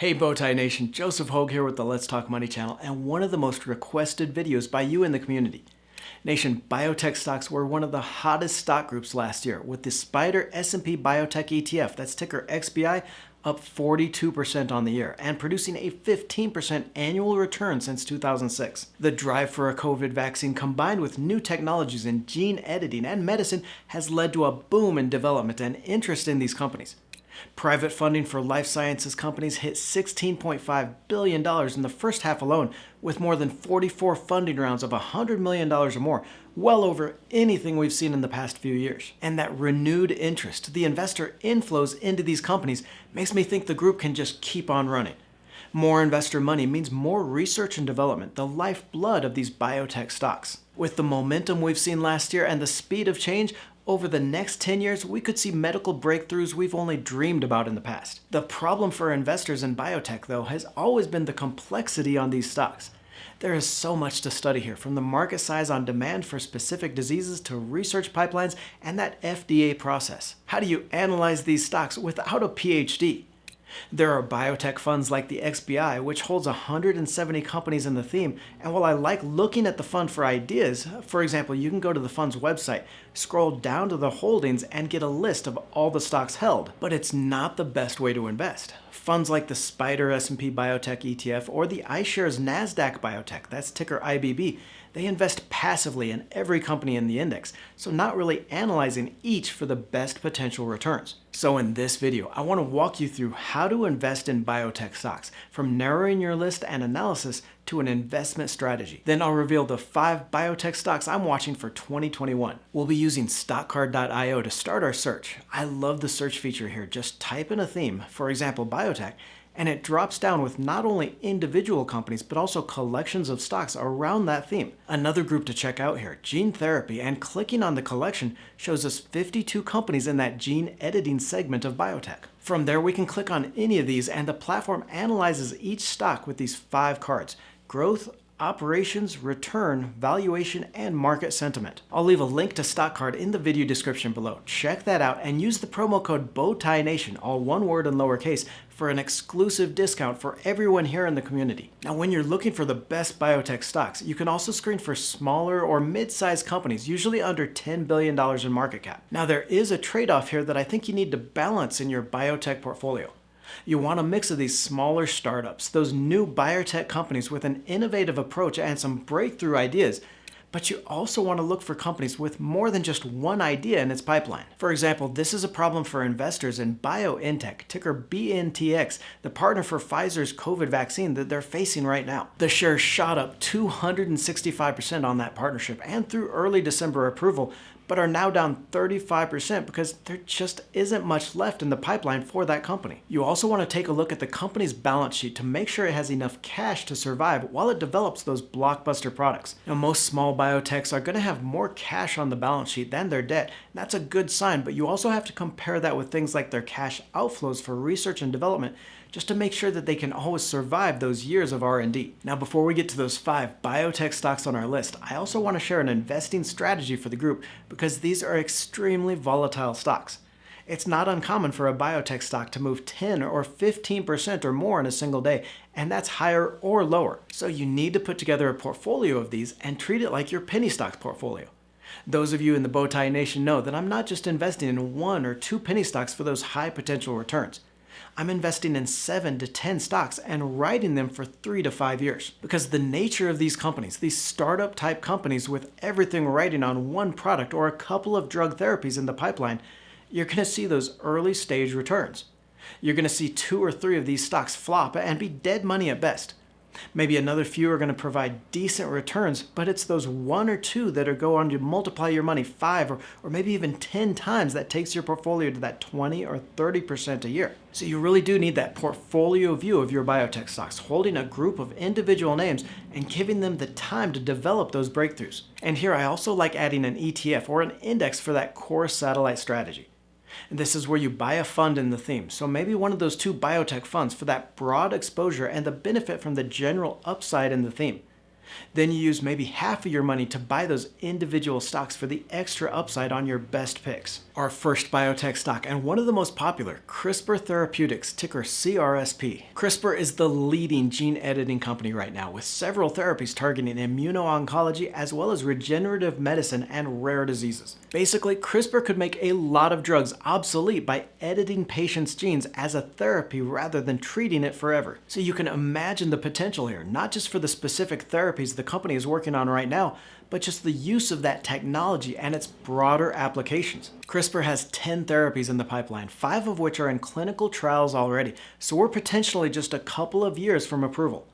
Hey Bowtie Nation, Joeseph Hogue here with the Let's Talk Money channel and one of the most requested videos by you in the community. Nation, biotech stocks were one of the hottest stock groups last year with the Spider S&P Biotech ETF, that's ticker XBI, up 42% on the year and producing a 15% annual return since 2006. The drive for a COVID vaccine combined with new technologies in gene editing and medicine has led to a boom in development and interest in these companies. Private funding for life sciences companies hit $16.5 billion in the first half alone, with more than 44 funding rounds of $100 million or more, well over anything we've seen in the past few years. And that renewed interest, the investor inflows into these companies, makes me think the group can just keep on running. More investor money means more research and development, the lifeblood of these biotech stocks. With the momentum we've seen last year and the speed of change, over the next 10 years, we could see medical breakthroughs we've only dreamed about in the past. The problem for investors in biotech, though, has always been the complexity on these stocks. There is so much to study here, from the market size on demand for specific diseases to research pipelines and that FDA process. How do you analyze these stocks without a PhD? There are biotech funds like the XBI, which holds 170 companies in the theme, and while I like looking at the fund for ideas, for example, you can go to the fund's website, scroll down to the holdings, and get a list of all the stocks held. But it's not the best way to invest. Funds like the Spider S&P Biotech ETF or the iShares NASDAQ Biotech, that's ticker IBB, they invest passively in every company in the index, so not really analyzing each for the best potential returns. So in this video, I want to walk you through how to invest in biotech stocks, from narrowing your list and analysis to an investment strategy. Then I'll reveal the 5 biotech stocks I'm watching for 2021. We'll be using stockcard.io to start our search. I love the search feature here. Just type in a theme, for example, biotech, and it drops down with not only individual companies, but also collections of stocks around that theme. Another group to check out here, gene therapy, and clicking on the collection shows us 52 companies in that gene editing segment of biotech. From there, we can click on any of these, and the platform analyzes each stock with these 5 cards: growth, operations, return, valuation, and market sentiment. I'll leave a link to StockCard in the video description below. Check that out and use the promo code BOWTIENATION, all one word in lowercase, for an exclusive discount for everyone here in the community. Now, when you're looking for the best biotech stocks, you can also screen for smaller or mid-sized companies, usually under $10 billion in market cap. Now, there is a trade-off here that I think you need to balance in your biotech portfolio. You want a mix of these smaller startups, those new biotech companies with an innovative approach and some breakthrough ideas, but you also want to look for companies with more than just one idea in its pipeline. For example, this is a problem for investors in BioNTech, ticker BNTX, the partner for Pfizer's COVID vaccine that they're facing right now. The shares shot up 265% on that partnership and through early December approval, but are now down 35% because there just isn't much left in the pipeline for that company. You also want to take a look at the company's balance sheet to make sure it has enough cash to survive while it develops those blockbuster products. Now, most small biotechs are going to have more cash on the balance sheet than their debt. That's a good sign, but you also have to compare that with things like their cash outflows for research and development, just to make sure that they can always survive those years of R&D. Now, before we get to those 5 biotech stocks on our list, I also want to share an investing strategy for the group because these are extremely volatile stocks. It's not uncommon for a biotech stock to move 10 or 15% or more in a single day, and that's higher or lower. So you need to put together a portfolio of these and treat it like your penny stocks portfolio. Those of you in the Bowtie Nation know that I'm not just investing in 1 or 2 penny stocks for those high potential returns. I'm investing in 7 to 10 stocks and riding them for 3 to 5 years. Because the nature of these companies, these startup type companies with everything riding on one product or a couple of drug therapies in the pipeline, you're going to see those early stage returns. You're going to see 2 or 3 of these stocks flop and be dead money at best. Maybe another few are going to provide decent returns, but it's those 1 or 2 that are going to multiply your money 5 or maybe even 10 times that takes your portfolio to that 20 or 30% a year. So you really do need that portfolio view of your biotech stocks, holding a group of individual names and giving them the time to develop those breakthroughs. And here I also like adding an ETF or an index for that core satellite strategy. And this is where you buy a fund in the theme. So maybe one of those 2 biotech funds for that broad exposure and the benefit from the general upside in the theme. Then you use maybe half of your money to buy those individual stocks for the extra upside on your best picks. Our first biotech stock, and one of the most popular, CRISPR Therapeutics, ticker CRSP. CRISPR is the leading gene editing company right now, with several therapies targeting immuno-oncology as well as regenerative medicine and rare diseases. Basically, CRISPR could make a lot of drugs obsolete by editing patients' genes as a therapy rather than treating it forever. So you can imagine the potential here, not just for the specific therapies the company is working on right now, but just the use of that technology and its broader applications. CRISPR has 10 therapies in the pipeline, 5 of which are in clinical trials already, so we're potentially just a couple of years from approval.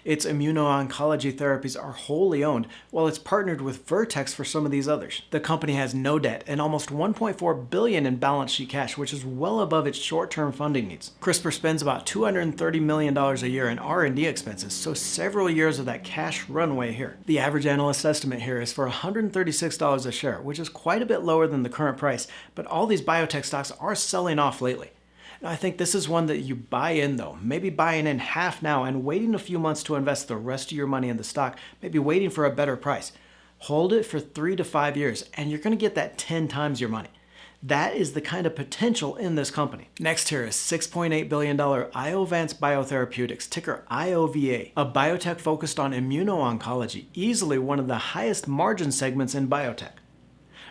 Its immuno-oncology therapies are wholly owned, while it's partnered with Vertex for some of these others. The company has no debt and almost $1.4 billion in balance sheet cash, which is well above its short-term funding needs. CRISPR spends about $230 million a year in R&D expenses, so several years of that cash runway here. The average analyst estimate here is for $136 a share, which is quite a bit lower than the current price, but all these biotech stocks are selling off lately. I think this is one that you buy in though, maybe buying in half now and waiting a few months to invest the rest of your money in the stock, maybe waiting for a better price. Hold it for 3 to 5 years and you're going to get that 10 times your money. That is the kind of potential in this company. Next here is $6.8 billion Iovance Biotherapeutics, ticker IOVA, a biotech focused on immuno-oncology, easily one of the highest margin segments in biotech.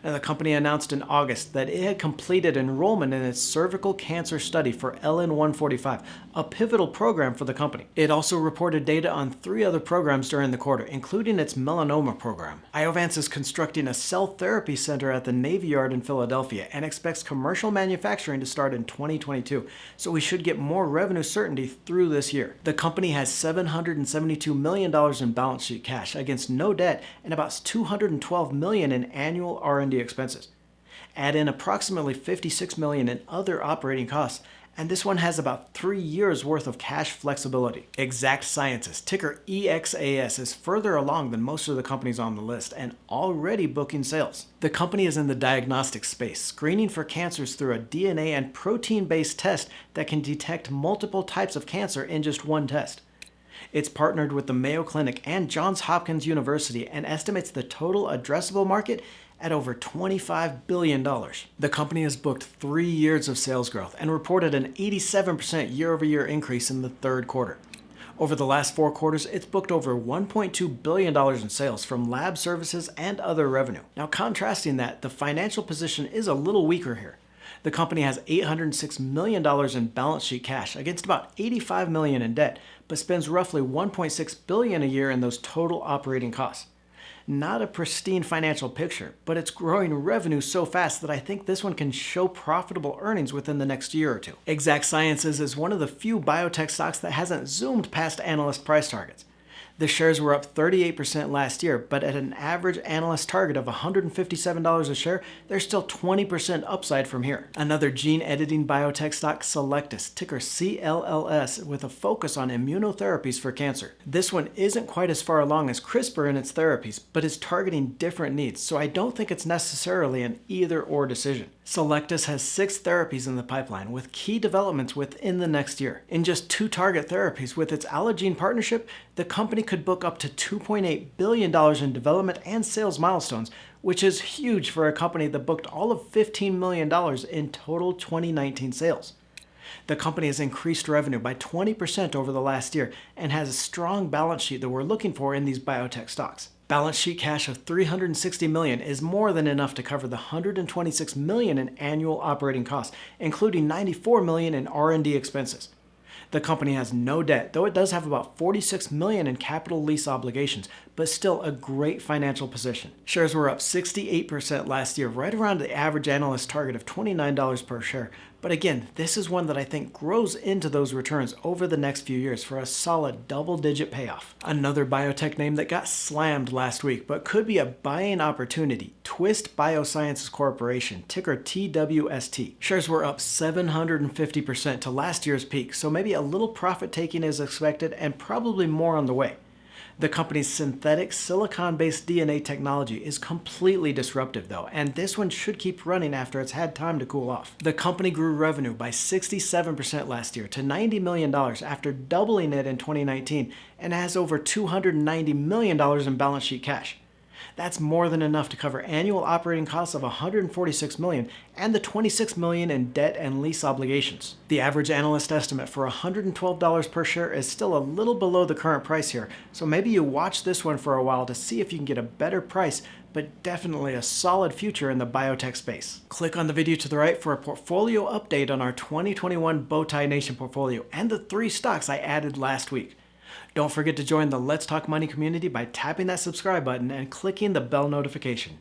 And the company announced in August that it had completed enrollment in its cervical cancer study for LN-145, a pivotal program for the company. It also reported data on 3 other programs during the quarter, including its melanoma program. Iovance is constructing a cell therapy center at the Navy Yard in Philadelphia and expects commercial manufacturing to start in 2022, so we should get more revenue certainty through this year. The company has $772 million in balance sheet cash against no debt and about $212 million in annual R&D expenses. Add in approximately $56 million in other operating costs, and this one has about 3 years worth of cash flexibility. Exact Sciences, ticker EXAS, is further along than most of the companies on the list and already booking sales. The company is in the diagnostic space, screening for cancers through a DNA and protein-based test that can detect multiple types of cancer in just one test. It's partnered with the Mayo Clinic and Johns Hopkins University and estimates the total addressable market at over $25 billion. The company has booked 3 years of sales growth and reported an 87% year-over-year increase in the third quarter. Over the last 4 quarters, it's booked over $1.2 billion in sales from lab services and other revenue. Now, contrasting that, the financial position is a little weaker here. The company has $806 million in balance sheet cash against about $85 million in debt, but spends roughly $1.6 billion a year in those total operating costs. Not a pristine financial picture, but it's growing revenue so fast that I think this one can show profitable earnings within the next year or two. Exact Sciences is one of the few biotech stocks that hasn't zoomed past analyst price targets. The shares were up 38% last year, but at an average analyst target of $157 a share, there's still 20% upside from here. Another gene editing biotech stock, Cellectis, ticker CLLS, with a focus on immunotherapies for cancer. This one isn't quite as far along as CRISPR in its therapies, but is targeting different needs, so I don't think it's necessarily an either-or decision. Cellectis has 6 therapies in the pipeline, with key developments within the next year. In just 2 target therapies with its Allogene partnership, the company could book up to $2.8 billion in development and sales milestones, which is huge for a company that booked all of $15 million in total 2019 sales. The company has increased revenue by 20% over the last year and has a strong balance sheet that we're looking for in these biotech stocks. Balance sheet cash of $360 million is more than enough to cover the $126 million in annual operating costs, including $94 million in R&D expenses. The company has no debt, though it does have about $46 million in capital lease obligations, but still a great financial position. Shares were up 68% last year, right around the average analyst target of $29 per share. But again, this is one that I think grows into those returns over the next few years for a solid double-digit payoff. Another biotech name that got slammed last week, but could be a buying opportunity, Twist Biosciences Corporation, ticker TWST. Shares were up 750% to last year's peak, so maybe a little profit taking is expected and probably more on the way. The company's synthetic silicon-based DNA technology is completely disruptive though, and this one should keep running after it's had time to cool off. The company grew revenue by 67% last year to $90 million after doubling it in 2019 and has over $290 million in balance sheet cash. That's more than enough to cover annual operating costs of $146 million and the $26 million in debt and lease obligations. The average analyst estimate for $112 per share is still a little below the current price here, so maybe you watch this one for a while to see if you can get a better price, but definitely a solid future in the biotech space. Click on the video to the right for a portfolio update on our 2021 Bowtie Nation portfolio and the 3 stocks I added last week. Don't forget to join the Let's Talk Money community by tapping that subscribe button and clicking the bell notification.